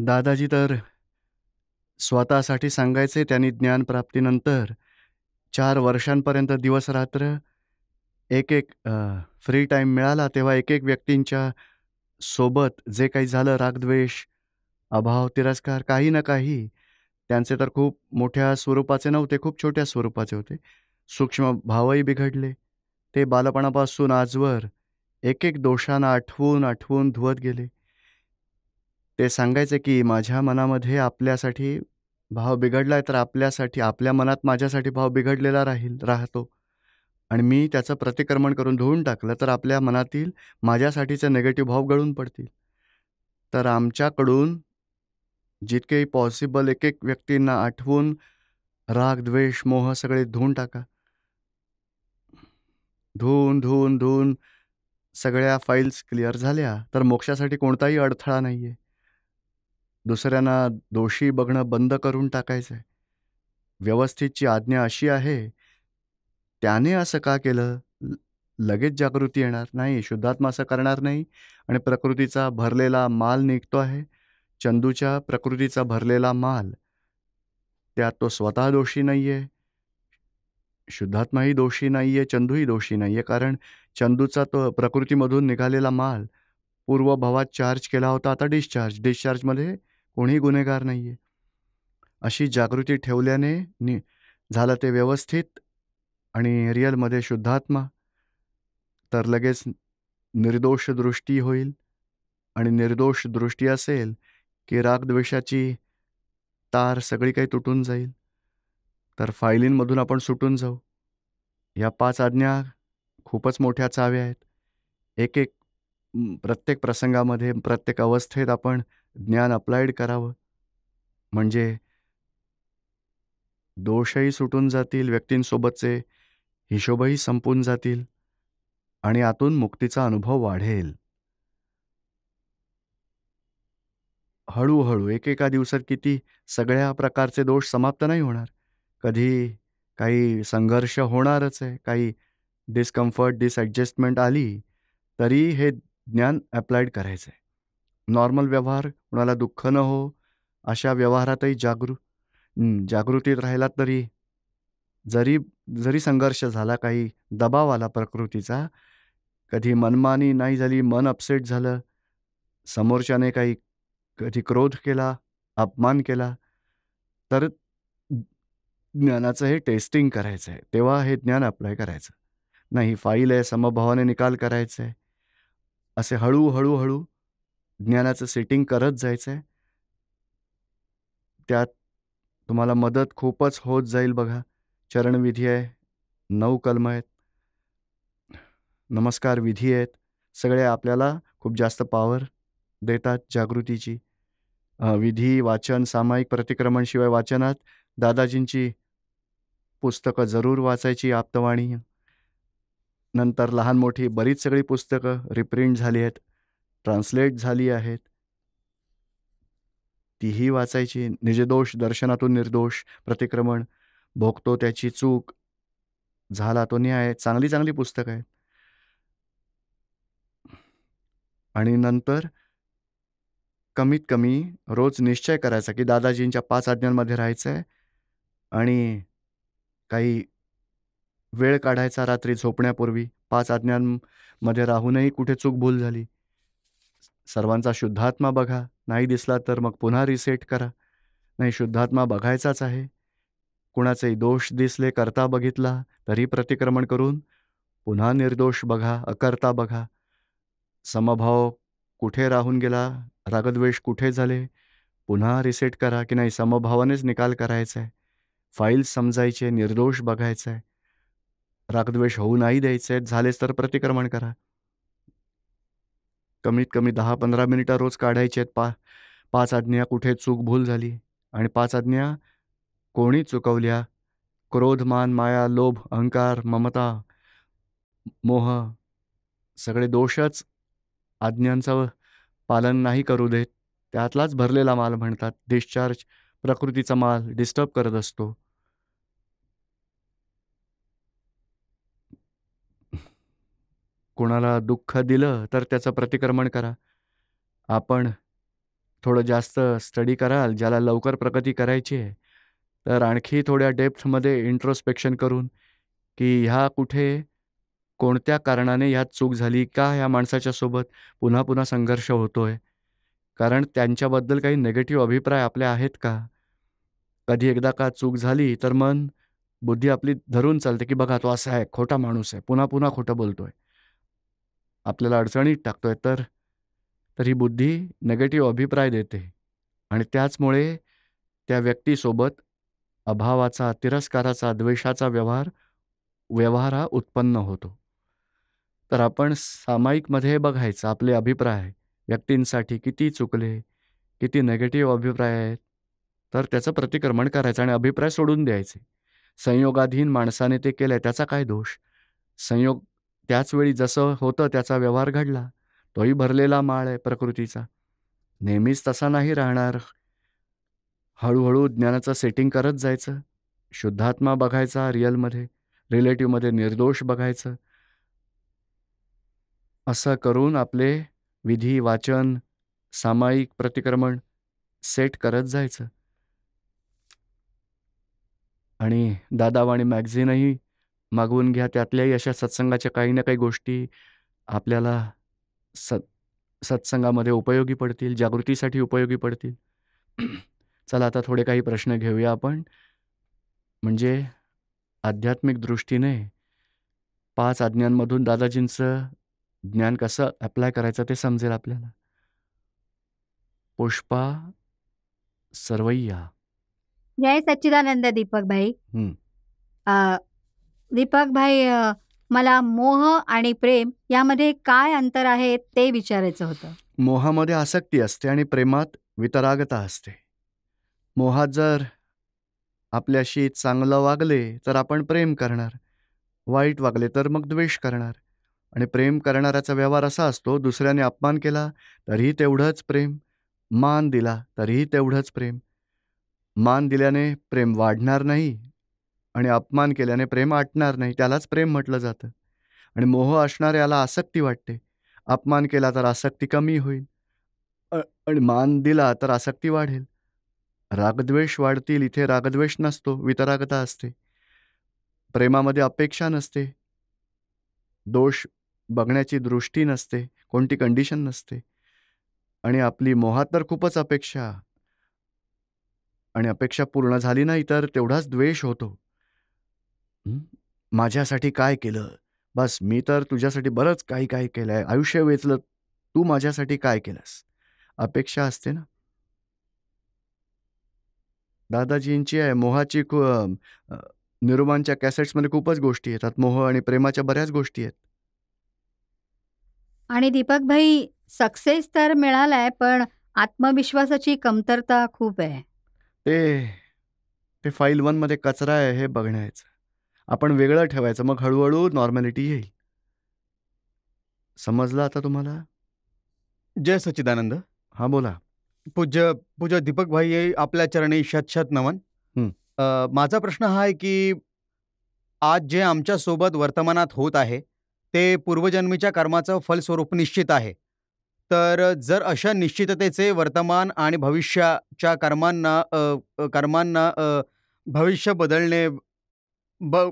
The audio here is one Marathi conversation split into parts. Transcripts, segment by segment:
दादाजी तर स्वतःसाठी सांगायचे, त्यांनी ज्ञानप्राप्तीनंतर 4 वर्षांपर्यंत दिवस-रात्र एक-एक फ्री टाईम मिळाला तेव्हा एक-एक व्यक्तींच्या सोबत जे काही झालं राग-द्वेष, अभाव, तिरस्कार काही ना काही. त्यांचे तर खूप मोठ्या स्वरूपाचे नव्हते, खूप छोट्या स्वरूपाचे होते. सूक्ष्म भावही बिघडले. ते बालपणापासून आजवर एक-एक दोषांना आठवून धुवत गेले. ते सांगायचे, की माझ्या मनामध्ये आपल्यासाठी भाव बिघडलाय, तर आपल्यासाठी आपल्या मनात माझ्यासाठी भाव बिघडलेला राहतो आणि मी त्याचं प्रतिक्रमण करून धुवून टाकलं, तर आपल्या मनातील माझ्यासाठीचे निगेटिव्ह भाव गळून पडतील. तर आमच्याकडून जितकेही पॉसिबल एक-एक व्यक्तींना आठवून राग, द्वेष, मोह सगळे धुवून टाका. धुवून सगळ्या फाईल्स क्लिअर झाल्या, तर मोक्षासाठी कोणताही अडथळा नाहीये. दुसऱ्यांना दोषी बघणं बंद करून टाकायचंय. व्यवस्थितची आज्ञा अशी आहे, त्याने असं का केलं? लगेच जागृती येणार नाही. शुद्धात्मा असं करणार नाही आणि प्रकृतीचा भरलेला माल निघतो आहे. चंदूच्या प्रकृतीचा भरलेला माल. त्यात तो स्वतः दोषी नाहीये. शुद्धात्माही दोषी नाहीये, चंदूही दोषी नाहीये. कारण चंदूचा तो प्रकृतीमधून निघालेला माल पूर्वभावात चार्ज केला होता, आता डिस्चार्ज. डिस्चार्जमध्ये कोणीही गुन्हेगार नाहीये. अशी जागृती ठेवल्याने झालं ते व्यवस्थित आणि रिअलमध्ये शुद्धात्मा, तर लगेच निर्दोष दृष्टी होईल आणि निर्दोष दृष्टी असेल, की रागद्वेषाची तार सगळी काही तुटून जाईल. तर फायलींमधून आपण सुटून जाऊ. या 5 आज्ञा खूपच मोठ्या चाव्या आहेत. एक-एक प्रत्येक प्रसंगामध्ये, प्रत्येक अवस्थेत आपण ज्ञान अप्लाइड करावं. म्हणजे दोषही सुटून जातील, व्यक्तींसोबतचे हिशोबही संपून जातील आणि आतून मुक्तीचा अनुभव वाढेल. हळू-हळू एकेका दिवसात किती सगळ्या प्रकारचे दोष समाप्त नाही होणार. कधी काही संघर्ष होणारच आहे. काही डिस्कम्फर्ट, डिसॲडजस्टमेंट आली, तरी हे ज्ञान अप्लाइड करायचं आहे. नॉर्मल व्यवहार, कुणाला दुःख न हो, अशा व्यवहारातही जागृतीत राहिलात तरी जरी जरी संघर्ष झाला, काही दबाव आला प्रकृतीचा, कधी मनमानी नाही झाली, मन अपसेट झालं, समोरच्याने कधी क्रोध केला, अपमान केला, तर ज्ञानाचं हे टेस्टिंग करायचं आहे. तेव्हा हे ज्ञान अप्लाय करायचं. नाही फाईल आहे, समभावाने निकाल करायचा आहे. असे हळू ज्ञानाचं सेटिंग करत जायचं आहे. त्यात तुम्हाला मदत खूपच होत जाईल बघा. चरणविधी आहे, 9 कलमं आहेत, नमस्कार विधी आहेत. सगळे आपल्याला खूप जास्त पॉवर देतात जागृतीची. विधी, वाचन, सामायिक प्रतिक्रमणशिवाय वाचनात दादाजींची पुस्तकं जरूर वाचायची. आप्तवाणी, नंतर लहान-मोठी बरीच सगळी पुस्तकं रिप्रिंट झाली आहेत, ट्रान्सलेट झाली आहेत. तीही वाचायची. निजदोष दर्शनातून निर्दोष, प्रतिक्रमण, भोगतो त्याची चूक, झाला तो न्याय. चांगली चांगली पुस्तकं आहेत. आणि नंतर कमीत कमी रोज निश्चय करायचा, की दादाजींच्या 5 आज्ञांमध्ये राहायचं आहे आणि काही वेळ काढायचा रात्री झोपण्यापूर्वी. 5 आज्ञांमध्ये राहूनही कुठे चूक भूल झाली, सर्वांचा शुद्धात्मा बघा. नाही दिसला तर मग पुन्हा रिसेट करा. नाही, शुद्धात्मा बघायचाच आहे. कुणाचेही दोष दिसले, करता बघितला, तरी प्रतिक्रमण करून पुन्हा निर्दोष बघा, अकर्ता बघा. समभाव कुठे राहून गेला, रागद्वेष कुठे झाले, पुन्हा रिसेट करा, की नाही समभावानेच निकाल करायचा आहे. फाईल्स समजायचे, निर्दोष बघायचं आहे. रागद्वेष होऊ नाही द्यायचे आहेत, झालेच तर प्रतिक्रमण करा. कमीत कमी 10-15 मिनिटं रोज काढायचे आहेत. 5 आज्ञा कुठे चूक भूल झाली आणि 5 आज्ञा कोणी चुकवल्या. क्रोध, मान, माया, लोभ, अहंकार, ममता, मोह सगळे दोषच आज्ञांचं पालन नाही करू देत. त्यातलाच भरलेला माल म्हणतात. डिस्चार्ज प्रकृतीचा माल डिस्टर्ब करत असतो. कोणाला दुःख दिलं तर त्याचं प्रतिक्रमण करा. आपण थोडं जास्त स्टडी कराल, ज्याला लवकर प्रगती करायची आहे, तर आणखी थोड्या डेप्थमध्ये इंट्रोस्पेक्शन करून की ह्या कुठे कोणत्या कारणाने ह्यात चूक झाली, का ह्या माणसाच्या सोबत पुन्हा पुन्हा संघर्ष होतोय, कारण त्यांच्याबद्दल काही निगेटिव्ह अभिप्राय आपले आहेत का? कधी एकदा का चूक झाली तर मन बुद्धी आपली धरून चालते की बघा तो असा आहे, खोटा माणूस आहे, पुन्हा पुन्हा खोटं बोलतोय, आपल्याला अडचणीत टाकतोय. तर ही बुद्धी निगेटिव्ह अभिप्राय देते आणि त्याचमुळे त्या व्यक्तीसोबत अभावाचा, तिरस्काराचा, द्वेषाचा व्यवहार हा उत्पन्न होतो. तर आपण सामायिकमध्ये बघायचं आपले अभिप्राय व्यक्तींसाठी किती चुकले, किती निगेटिव्ह अभिप्राय आहेत, तर त्याचं प्रतिक्रमण करायचं आणि अभिप्राय सोडून द्यायचे. संयोगाधीन माणसाने ते केलंय, त्याचा काय दोष? संयोग त्याच वेळी जसं होतं त्याचा व्यवहार घडला. तोही भरलेला माळ आहे प्रकृतीचा, नेहमीच तसा नाही राहणार. हळूहळू ज्ञानाचं सेटिंग करत जायचं. शुद्धात्मा बघायचा रिअलमध्ये, रिलेटिव्हमध्ये निर्दोष बघायचं. असं करून आपले विधी, वाचन, सामायिक प्रतिक्रमण सेट करत जायचं. आणि दादावाणी मॅगझिनही मागवून घ्या. त्यातल्याही अशा सत्संगाच्या काही ना काही गोष्टी आपल्याला सत्संगामध्ये उपयोगी पडतील, जागृतीसाठी उपयोगी पडतील. चला आता थोडे काही प्रश्न घेऊया आपण, म्हणजे आध्यात्मिक दृष्टीने 5 आज्ञांमधून दादाजींचं ज्ञान कसं अप्लाय करायचं ते समजेल आपल्याला. पुष्पा सरवैया. जय सच्चिदानंद दीपक भाई. दीपक भाई, मला मोह आणि प्रेम यामध्ये काय अंतर आहे ते विचारायचं होतं. मोहामध्ये आसक्ती असते आणि प्रेमात वितरागता असते. मोहात जर आपल्याशी चांगलं वागले तर आपण प्रेम करणार, वाईट वागले तर मग द्वेष करणार. आणि प्रेम करणाऱ्याचा व्यवहार असा असतो, दुसऱ्याने अपमान केला तरीही तेवढंच प्रेम, मान दिला तरीही तेवढंच प्रेम. मान दिल्याने प्रेम वाढणार नाही आणि अपमान केल्याने प्रेम आटणार नाही, त्यालाच प्रेम म्हटलं जातं. आणि मोह असणाऱ्याला आसक्ती वाटते, अपमान केला तर आसक्ती कमी होईल आणि मान दिला तर आसक्ती वाढेल. रागद्वेष वाढतील. इथे रागद्वेष नसतो, वितरागता असते. प्रेमामध्ये अपेक्षा नसते, दोष बघण्याची दृष्टी नसते, कोणती कंडिशन नसते. आणि आपली मोहात तर खूपच अपेक्षा, आणि अपेक्षा पूर्ण झाली नाही तर तेवढाच द्वेष होतो. माझ्यासाठी काय केलं, बस मी तर तुझ्यासाठी बरंच काही काय केलंय, आयुष्य वेचलं, तू माझ्यासाठी काय केलंस, अपेक्षा असते ना. दादाजींची आहे मोहाची निरुमांच्या कॅसेट्समध्ये खूपच गोष्टी येतात, मोह आणि प्रेमाच्या बऱ्याच गोष्टी आहेत. आणि दीपक भाई, सक्सेस तर मिळालाय पण आत्मविश्वासाची कमतरता खूप आहे. ते फाईल 1 मध्ये कचरा आहे हे बघण्याचं. आपण वेगळं ठेवायचं, मग हळूहळू नॉर्मॅलिटी येईल. समजलं आता तुम्हाला? जय सच्चिदानंद. हा बोला. पूज्य पूज्य दीपक भाई, आपल्या चरणी शत नमन. माझा प्रश्न हा आहे की आज जे आमच्या सोबत वर्तमानात होत आहे ते पूर्वजन्मीच्या कर्माचं फलस्वरूप निश्चित आहे. तर जर अशा निश्चिततेचे वर्तमान आणि भविष्याच्या कर्मांना भविष्य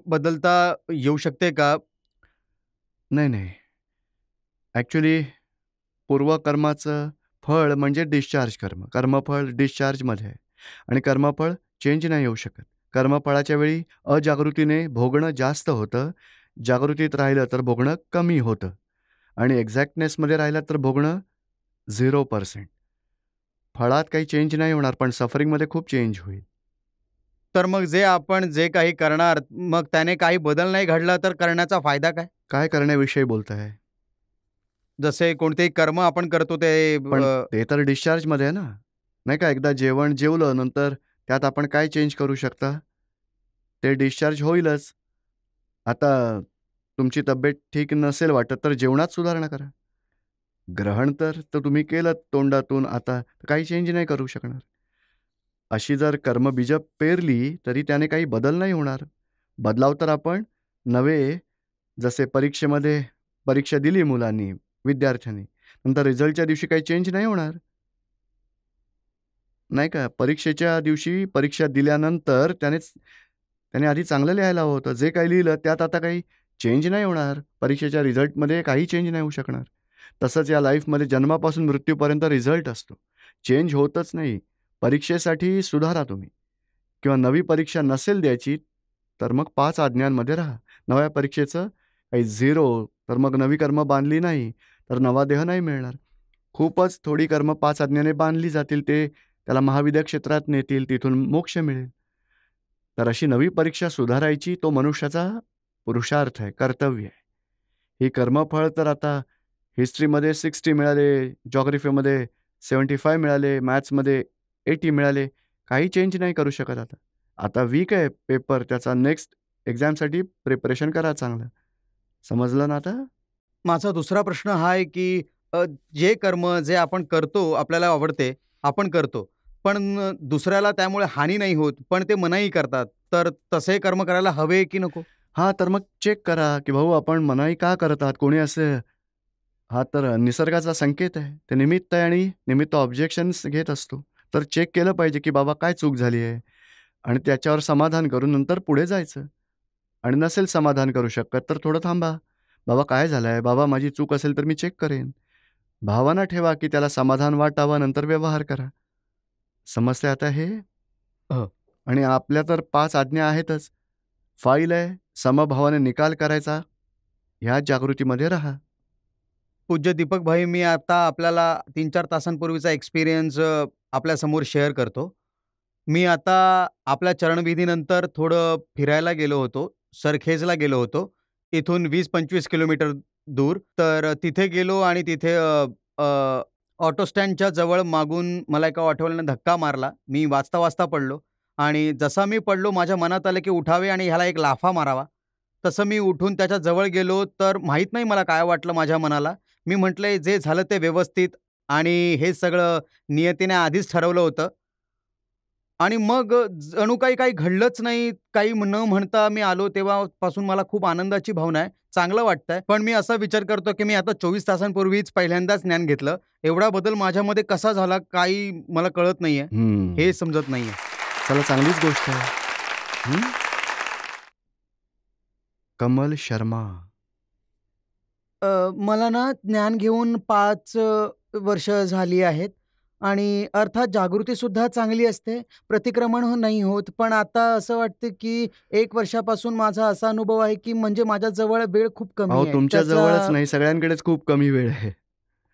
बदलता येऊ शकते का? नाही. ॲक्च्युली पूर्वकर्माचं फळ म्हणजे डिस्चार्ज कर्म. कर्मफळ डिस्चार्जमध्ये आहे आणि कर्मफळ चेंज नाही येऊ शकत. कर्मफळाच्या वेळी अजागृतीने भोगणं जास्त होतं, जागृतीत राहिलं तर भोगणं कमी होतं आणि एक्झॅक्टनेसमध्ये राहिलं तर भोगणं 0%. फळात काही चेंज नाही होणार, पण सफरिंगमध्ये खूप चेंज होईल. तर मग आपण जे काही करणार, मग त्याने काही बदल नाही घडला तर करण्याचा फायदा काय? काय करण्याविषयी बोलताय? जसे कोणतेही कर्म आपण करतो ते पण ते तर डिस्चार्जमध्ये आहे ना, नाही का? एकदा जेवलं नंतर त्यात आपण काय चेंज करू शकता? ते डिस्चार्ज होईलच. आता तुमची तब्येत ठीक नसेल वाटत तर जेवणात सुधारणा करा. ग्रहण तर तुम्ही केलं तोंडातून, आता काही चेंज नाही करू शकणार. अशी जर कर्मबीजं पेरली तरी त्याने काही बदल नाही होणार. बदलाव तर आपण नवे, जसे परीक्षेमध्ये परीक्षा दिली मुलांनी, विद्यार्थ्यांनी, नंतर रिझल्टच्या दिवशी काही चेंज नाही होणार. नाही का, परीक्षेच्या दिवशी परीक्षा दिल्यानंतर त्याने आधी चांगलं लिहायला हवं होतं. जे काही लिहिलं त्यात आता काही चेंज नाही होणार. परीक्षेच्या रिझल्टमध्ये काही चेंज नाही होऊ शकणार. तसंच या लाईफमध्ये जन्मापासून मृत्यूपर्यंत रिझल्ट असतो. चेंज होतच नाही. परीक्षेसाठी सुधारा तुम्ही, किंवा नवी परीक्षा नसेल द्यायची तर मग 5 आज्ञांमध्ये राहा. नव्या परीक्षेचं काही 0 तर मग नवी कर्म बांधली नाही तर नवा देह नाही मिळणार. खूपच थोडी कर्म 5 आज्ञाने बांधली जातील, ते त्याला महाविद्या क्षेत्रात नेतील, तिथून मोक्ष मिळेल. तर अशी नवी परीक्षा सुधारायची तो मनुष्याचा पुरुषार्थ आहे, कर्तव्य आहे. ही कर्मफळ तर आता हिस्ट्रीमध्ये 60 मिळाले, जॉग्राफीमध्ये 75 मिळाले, मॅथ्समध्ये 80 मिळाले, काही चेंज नाही करू शकत आता. आता वीक आहे पेपर, त्याचा नेक्स्ट एक्झामसाठी प्रिपरेशन करा चांगलं. समजलं ना आता? माझा दुसरा प्रश्न हा आहे की जे कर्म जे आपण करतो, आपल्याला आवडते, आपण करतो. पण दुसऱ्याला त्यामुळे हानी नाही होत, पण ते मनाई करतात. तर तसे कर्म करायला हवे की नको? हां, तर मग चेक करा की भाऊ आपण मनाई का करतात? कोणी असं, हा तर निसर्गाचा संकेत आहे. ते निमित्त आहे आणि निमित्त ऑब्जेक्शन्स घेत असतो. तर चेक केलं पाहिजे की बाबा काय चूक झाली आहे, आणि त्याच्यावर समाधान करून नंतर पुढे जायचं. आणि नसेल समाधान करू शकत तर थोडं थांबा. बाबा काय झालं आहे? बाबा माझी चूक असेल तर मी चेक करेन. भावना ठेवा की त्याला समाधान वाटावं, नंतर व्यवहार करा. समजते आता हे? हो. आणि आपल्या तर 5 आज्ञा आहेतच. फाईल आहे, समभावाने निकाल करायचा, ह्या जागृतीमध्ये राहा. पूज्य दीपक भाई, मी आता आपल्याला 3-4 तासांपूर्वीचा एक्सपिरियन्स आपल्यासमोर शेअर करतो. मी आता आपल्या चरणविधीनंतर थोडं फिरायला गेलो होतो. सरखेजला गेलो होतो. इथून 20-25 किलोमीटर दूर. तर तिथे गेलो आणि तिथे ऑटो स्टँडच्या जवळ मागून मला एका ऑटोवाल्याने धक्का मारला. मी वाचता-वाचता पडलो आणि जसा मी पडलो माझ्या मनात आलं की उठावे आणि ह्याला एक लाफा मारावा. तसं मी उठून त्याच्या जवळ गेलो, तर माहीत नाही मला काय वाटलं माझ्या मनाला. मी म्हटलं जे झालं ते व्यवस्थित आणि हे सगळं नियतीने आधीच ठरवलं होतं. आणि मग जणू काही काही घडलंच नाही. काही न म्हणता मी आलो, तेव्हापासून मला खूप आनंदाची भावना आहे. चांगलं वाटतंय. पण मी असा विचार करतो, की मी आता 24 तासांपूर्वीच पहिल्यांदाच ज्ञान घेतलं. एवढा बदल माझ्यामध्ये कसा झाला काही मला कळत नाहीये. हे समजत नाहीये. चला, चांगलीच गोष्ट आहे. कमल शर्मा. मला ना ज्ञान घेऊन 5 वर्ष झाली आहेत आणि अर्थात जागृतीसुद्धा चांगली असते, प्रतिक्रमण नाही होत. पण आता असं वाटतं की 1 वर्षापासून माझा असा अनुभव आहे की म्हणजे माझ्याजवळ वेळ खूप कमी अहो, आहे. तुमच्या जवळच नाही, सगळ्यांकडेच खूप कमी वेळ आहे.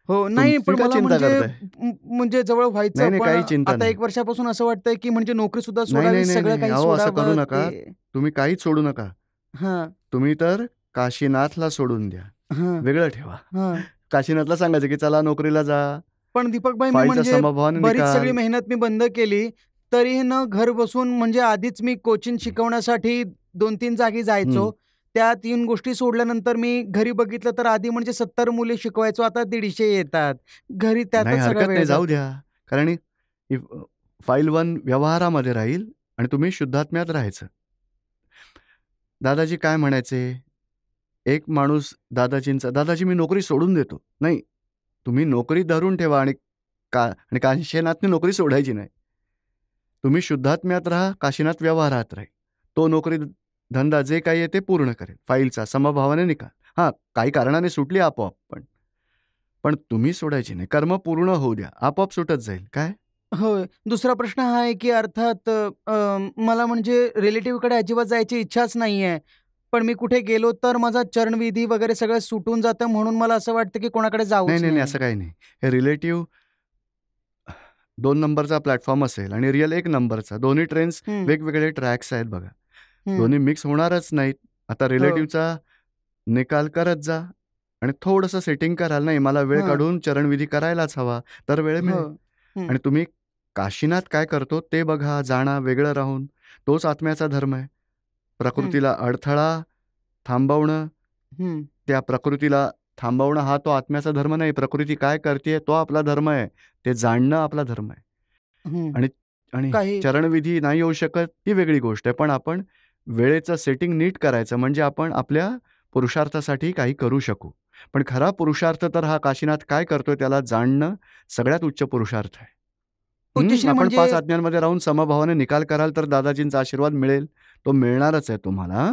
हो, नाही, पण तुम्ही का मला चिंता म्हणजे करताय? म्हणजे जवळ व्हायचं, नाही, नाही, पण काही चिंता आता नाही. 1 वर्षापासून असं वाटतंय की म्हणजे नोकरीसुद्धा नाही, सोडावी, नाही, नाही, सगळं नाही. काही अहो, असं करू सोडावं नका. ते. तुम्ही काहीच सोडू नका. हां, तुम्ही तर काशीनाथला सोडून द्या. हां, वेगळं ठेवा. हां. काशीनाथला सांगायचं की चला नोकरीला जा. पण दीपकभाई, मी फाईलचा म्हणजे समभावाने बरीच सगळी निकाल. मेहनत मी बंद केली, तरीही न घर बसून म्हणजे आधीच मी कोचिंग शिकवण्यासाठी 2-3 जागी जायचो. त्या 3 गोष्टी सोडल्यानंतर मी घरी बघितलं तर आधी म्हणजे 70 मुले शिकवायचो, आता 150 येतात. घरी नाही, त्यातच सगळा हरकत वेळ नाही, जाऊ जातो. द्या. कारण ही फाईल 1 व्यवहारामध्ये राहील आणि तुम्ही शुद्धात्म्यात राहायचं. दादाजी काय म्हणायचे? एक माणूस दादाजी मी नोकरी सोडून देतो. नाही, तुम्ही नोकरी धरून ठेवा आणि काशीनाथने नोकरी सोडायची नाही. तुम्ही शुद्धात्म्यात राहा, काशीनाथ व्यवहारात राहील. तो नोकरी धंदा जे काही आहे ते पूर्ण करेल. फाईलचा समभावाने निकाल. हां, काही कारणाने सुटली आपोआप, पण तुम्ही सोडायची नाही. कर्म पूर्ण होऊ द्या, आपोआप सुटत जाईल. काय? होय. दुसरा प्रश्न हा आहे की अर्थात मला म्हणजे रिलेटिव्हकडे अजिबात जायची इच्छाच नाहीये. पण मी कुठे गेलो तर माझा चरणविधी वगैरे सगळं सुटून जातं, म्हणून मला असं वाटतं की कोणाकडे नाही, जाऊच नाही, नाही, नये. असं काही नाही. हे रिलेटिव्ह 2 नंबरचा प्लॅटफॉर्म असेल आणि रिअल 1 नंबरचा. दोन्ही ट्रेन्स हं, वेगवेगळे ट्रॅक्स आहेत बघा. हं. दोन्ही मिक्स होणारच नाहीत. आता हो. रिलेटिव्हचा निकाल करत जा आणि थोडंसं सेटिंग कराल. नाही, मला वेळ हं. काढून चरणविधी करायलाच हवा, तर वेळ हो. मिळेल. हं, आणि तुम्ही काशीनाथ काय करतो ते बघा, जाणा वेगळं राहून. तोच आत्म्याचा धर्म आहे. हं, प्रकृतीला अडथळा थांबवणं, हं, त्या प्रकृतीला थांबवणं हा तो आत्म्याचा धर्म नाही. प्रकृती काय करतेय तो आपला धर्म आहे. ते जाणणं आपला धर्म आहे. हं. आणि आणि काही चरणविधी नाही येऊ शकत ही वेगळी गोष्ट आहे. पण आपण वेळेचं सेटिंग नीट करायचं, म्हणजे आपण आपल्या पुरुषार्थासाठी काही करू शकू. पण खरा पुरुषार्थ तर हा काशीनाथ काय करतोय त्याला जाणणं सगळ्यात उच्च पुरुषार्थ आहे. उद्देश्य आपण म्हणजे 5 आज्ञांमध्ये राहून समभावाने निकाल कराल तर दादाजींचा आशीर्वाद मिळेल. तो मिळणारच आहे तुम्हाला.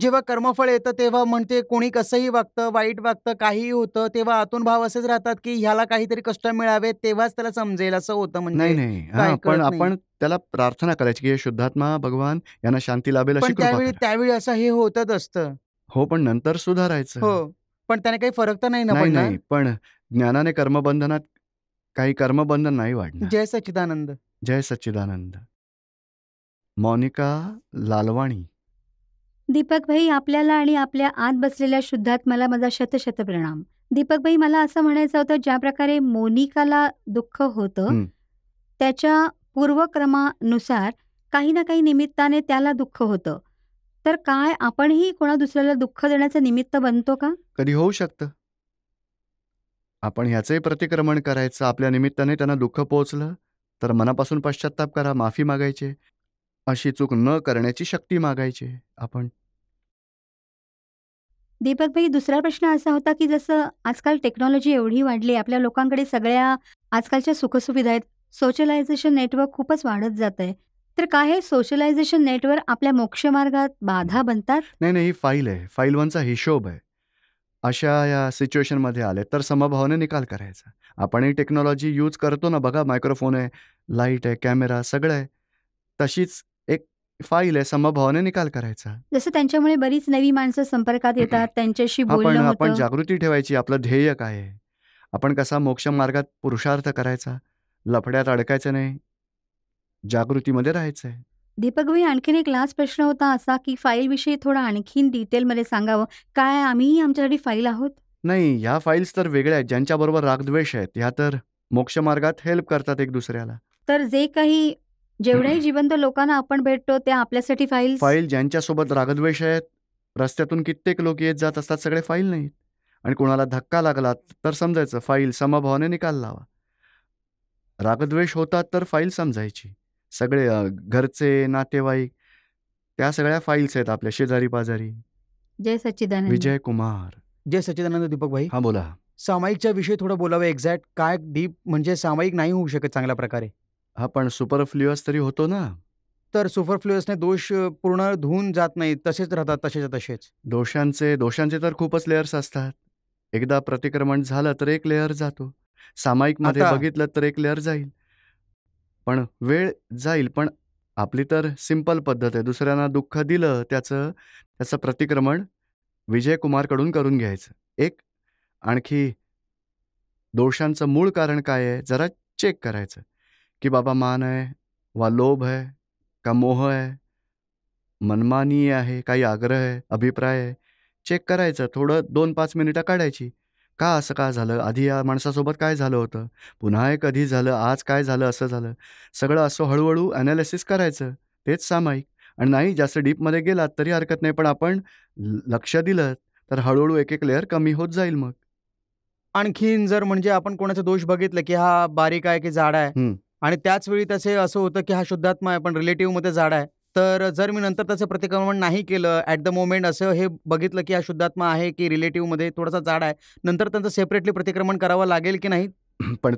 जेव्हा कर्मफळ येतं तेव्हा म्हणते कोणी कसंही वागतं, वाईट वागतं, काहीही होतं, तेव्हा आतून भाव असेच राहतात की ह्याला काहीतरी कष्ट मिळावे तेव्हाच त्याला समजेल असं होतं. नाही, म्हणजे नाही. काय पण कळत नाही. आपण त्याला प्रार्थना करायची की हे शुद्धात्मा भगवान यांना शांती लाभेल अशी पण कृपा करा. त्यावेळी असं हे होतच असतं. हो, पण नंतर सुधारायचं. हो, पण त्याने काही फरक तर नाही ना नाही, पडणार. नाही. पण ज्ञानाने कर्मबंधनात काही कर्मबंधन नाही वाढणार. जय सच्चिदानंद. जय सच्चिदानंद. मोनिका लालवाणी. दीपक भाई, आपल्याला आणि आपल्या आत बसलेल्या शुद्धात्म्याला माझा शतशत प्रणाम. दीपक भाई, मला असं म्हणायचं होतं, ज्या प्रकारे मोनिकाला दुःख होतं, हं. त्याच्या पूर्वक्रमानुसार काही ना काही निमित्ताने त्याला दुःख होतं. तर काय आपणही कोणा दुसऱ्याला दुःख देण्याचं निमित्त बनतो का? कधी होऊ शकतं. आपण ह्याचंही प्रतिक्रमण करायचं. आपल्या निमित्ताने त्यांना दुःख पोहोचलं तर मनापासून पश्चात्ताप करा, माफी मागायची. अशी चूक न करण्याची शक्ती मागायची आपण. दीपक भाई, दुसरा प्रश्न असा होता की जसं आजकाल टेक्नॉलॉजी एवढी वाढली, आपल्या लोकांकडे सगळ्या आजकालच्या सुखसुविधा आहेत. सोशलायझेशन नेटवर्क खूपच वाढत जात आहे. तर काय हे सोशलायझेशन नेटवर्क आपल्या मोक्षमार्गात बाधा बनतात? नाही, नाही. ही फाईल आहे. फाईल 1चा हिशोब आहे. अशा या सिच्युएशनमध्ये आले तर समभावाने निकाल करायचा. आपणही टेक्नॉलॉजी यूज करतो ना, बघा मायक्रोफोन आहे, लाईट आहे, कॅमेरा सगळं आहे. तशीच एक फाईल आहे, समभावाने निकाल करायचा. जसं त्यांच्यामुळे बरीच नवी माणसं संपर्कात येतात, त्यांच्याशी बोलणं आपण होतं. जागृती ठेवायची. आपलं ध्येय काय आहे? आपण कसा मोक्षमार्गात पुरुषार्थ करायचा? लफड्यात अडकायचं नाही. जागृतीमध्ये राहायचं आहे. दीपक भाई, आणखीन एक लास्ट प्रश्न होता असा की फाईलविषयी थोडं आणखीन डिटेलमध्ये सांगावं. काय आम्हीही आमच्यासाठी फाईल आहोत? नाही, ह्या फाईल्स तर वेगळ्या आहेत. ज्यांच्याबरोबर रागद्वेष आहेत, ह्या तर मोक्षमार्गात हेल्प करतात एक दुसऱ्याला. तर जेवढ्याही जिवंत लोकांना आपण भेटतो त्या आपल्यासाठी फाईल्स. फाईल ज्यांच्यासोबत रागद्वेष आहेत, रस्त्यातून कित्येक लोक येत जात असतात, सगळे फाईल नाहीत. आणि कोणाला धक्का लागला तर समजायचं फाईल समभावाने निकाल लावा. रागद्वेष होतात तर फाईल समजायची. सगळे घरचे, नातेवाईक त्या सगळ्या फाईल्स आहेत आपल्या शेजारी पाजारी. जय सच्चिदानंद. विजय कुमार. जय सच्चिदानंद. दीपक भाई, हा, बोला. सामायिकच्या विषयी थोडं बोलावं. एक्झॅक्ट काय डीप म्हणजे सामायिक नाही होऊ शकत चांगल्या प्रकारे. हा, पण सुपरफ्ल्युअस तरी होतो ना. तर सुपरफ्ल्युअसने दोष पूर्ण धुवून जात नाही, तसेच राहतात तसेच्या तसेच. दोषांचे तर खूपच लेयर्स असतात. एकदा प्रतिक्रमण झालं तर एक लेयर जातो. सामायिकमध्ये आता- बघितलं तर एक लेयर जाईल. पण वेळ जाईल. पण आपली तर सिंपल पद्धत आहे. दुसऱ्यांना दुःख दिलं त्याचं प्रतिक्रमण विजय कुमारकडून करून घ्यायचं. एक आणखी दोषांचं मूळ कारण काय आहे जरा चेक करायचं की बाबा मान आहे वा लोभ आहे का मोह आहे, मनमानी आहे, काही आग्रह आहे, अभिप्राय आहे. चेक करायचं. थोडं 2-5 मिनिटं काढायची. का असं का झालं? आधी या माणसासोबत काय झालं होतं? पुन्हा हे कधी झालं? आज काय झालं? असं झालं. सगळं असं हळूहळू ॲनालिसिस करायचं. तेच सामायिक. आणि नाही जास्त डीपमध्ये गेलात तरी हरकत नाही. पण आपण लक्ष दिलं तर हळूहळू एक एक लेयर कमी होत जाईल मग. आणखीन जर म्हणजे आपण कोणाचा दोष बघितलं की हा बारीक आहे की जाडा आहे, आणि त्याच वेळी त्याचे असं होतं की हा शुद्धात्मा आहे पण रिलेटिव्हमध्ये जाडा आहे, तर जर मी नंतर त्याचं प्रतिक्रमण नाही केलं, ॲट द मोमेंट असं हे बघितलं की हा शुद्धात्मा आहे की रिलेटिव्हमध्ये थोडासा जाडा आहे, नंतर त्यांचं सेपरेटली प्रतिक्रमण करावं लागेल की नाही? पण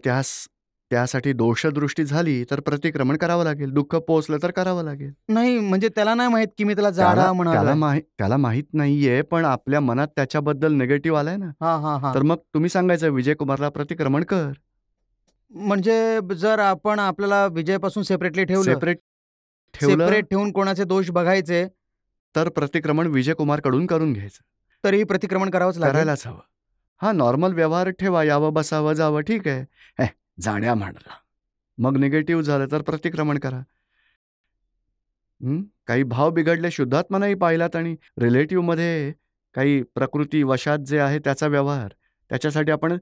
त्यासाठी दोषदृष्टी झाली तर प्रतिक्रमण करावं लागेल. दुःख पोहोचलं तर करावं लागेल. नाही, म्हणजे त्याला नाही माहित की मी त्याला जाडा म्हणालो. त्याला माहित नाहीये, पण आपल्या मनात त्याच्याबद्दल निगेटिव्ह आलाय ना. हा. तर मग तुम्ही सांगायचं विजय कुमारला प्रतिक्रमण कर. म्हणजे जर आपण आपल्याला विजयपासून सेपरेटली ठेवलं, सेपरेट ठेवलं सेपरेट ठेवून कोणाचे दोष बघायचे, तर प्रतिक्रमण विजय कुमारकडून करून घ्यायचं. तरीही प्रतिक्रमण करावंच लागेल. करायलाच हवं. हा, नॉर्मल व्यवहार ठेवा, यावं बसावं जावं ठीक आहे. जाण्या म्हणला मग निगेटिव्ह झालं तर प्रतिक्रमण करा. काही भाव बिघडले शुद्धात्मा नाही पाहिलात आणि रिलेटिव्हमध्ये काही प्रकृती वशात जे आहे त्याचा व्यवहार, त्याच्यासाठी आपण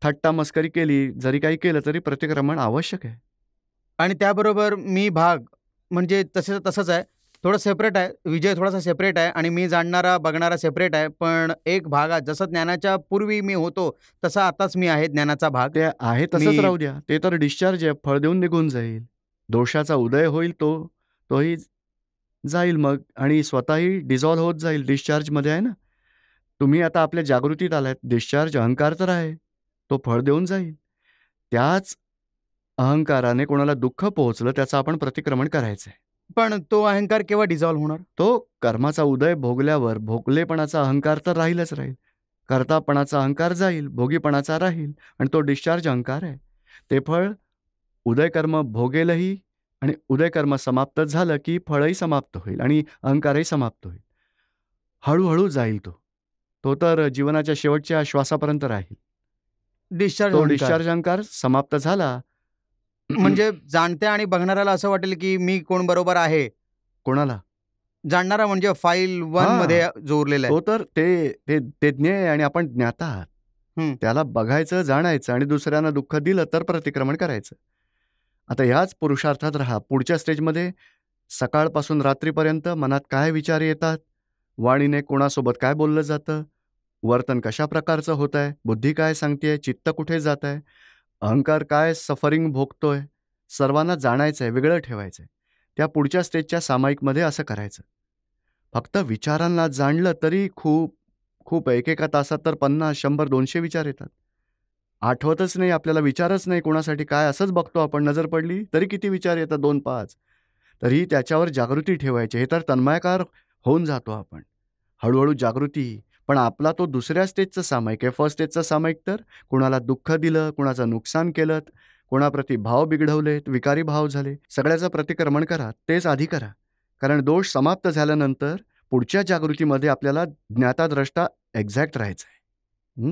थट्टा मस्करी केली, जरी काही केलं तरी प्रतिक्रमण आवश्यक आहे. आणि त्याबरोबर मी भाग म्हणजे तसंच आहे, थोडं सेपरेट आहे. विजय थोडासा सेपरेट आहे आणि मी जाणणारा बघणारा सेपरेट आहे. पण एक भाग आहे, जसं ज्ञानाच्या पूर्वी मी होतो तसा आताच मी आहे ज्ञानाचा भाग. ते आहे तसंच राहू द्या. ते तर डिस्चार्ज आहे, फळ देऊन निघून जाईल. दोषाचा उदय होईल, तोही जाईल मग आणि स्वतःही डिझॉल्व्ह होत जाईल. डिस्चार्जमध्ये आहे ना. तुम्ही आता आपल्या जागृतीत आलात. डिस्चार्ज अहंकार तर आहे, तो फळ देऊन जाईल. त्याच अहंकाराने कोणाला दुःख पोहोचलं त्याचं आपण प्रतिक्रमण करायचंय. पण तो अहंकार केव्हा डिझॉल्व्ह होणार? तो कर्माचा उदय भोगल्यावर भोगलेपणाचा अहंकार तर राहीलच राहील. कर्तापणाचा अहंकार जाईल, भोगीपणाचा राहील आणि तो डिस्चार्ज अहंकार आहे. ते फळ उदयकर्म भोगेलही आणि उदयकर्म समाप्त झालं की फळही समाप्त होईल आणि अहंकारही समाप्त होईल. हळूहळू जाईल तो. तो तर जीवनाच्या शेवटच्या श्वासापर्यंत राहील. डिस्चार्ज तो अहंकार. डिस्चार्ज अहंकार समाप्त झाला. म्हणजे जाणत्या आणि बघणाऱ्याला असं वाटेल की मी कोण बरोबर आहे. कोणाला? जाणणारा म्हणजे फाईल 1 हां. मध्ये जोडलेला आहे. तो तर ते ज्ञेय आणि आपण ज्ञाता आहात. हं. त्याला बघायचं, जाणायचं आणि दुसऱ्यांना दुःख दिलं तर प्रतिक्रमण करायचं. आता ह्याच पुरुषार्थात राहा. पुढच्या स्टेजमध्ये सकाळपासून रात्रीपर्यंत मनात काय विचार येतात, वाणीने कोणासोबत काय बोललं जातं, वर्तन कशा प्रकारचं होत आहे, बुद्धी काय सांगतेय, चित्त कुठे जात आहे, अहंकार काय सफरिंग भोगतोय, सर्वांना जाणायचं आहे, वेगळं ठेवायचं आहे. त्या पुढच्या स्टेजच्या सामायिकमध्ये असं करायचं. फक्त विचारांना जाणलं तरी खूप एकेका तासात तर 50, 100, 200 विचार येतात. आठवतच नाही आपल्याला, विचारच नाही कोणासाठी काय, असंच बघतो आपण. नजर पडली तरी किती विचार येतात, 2-5. तरी त्याच्यावर जागृती ठेवायची. हे तर तन्मयाकार होऊन जातो आपण. हळूहळू जागृती. पण आपला तो दुसऱ्या स्टेजचं सामायिक आहे. फर्स्ट स्टेजचं सामायिक तर कुणाला दुःख दिलं, कुणाचं नुकसान केलं, कोणाप्रती भाव बिघडवलेत, विकारी भाव झाले, सगळ्याचं प्रतिक्रमण करा. तेच आधी करा. कारण दोष समाप्त झाल्यानंतर पुढच्या जागृतीमध्ये आपल्याला ज्ञाता द्रष्टा एक्झॅक्ट राहायचं आहे.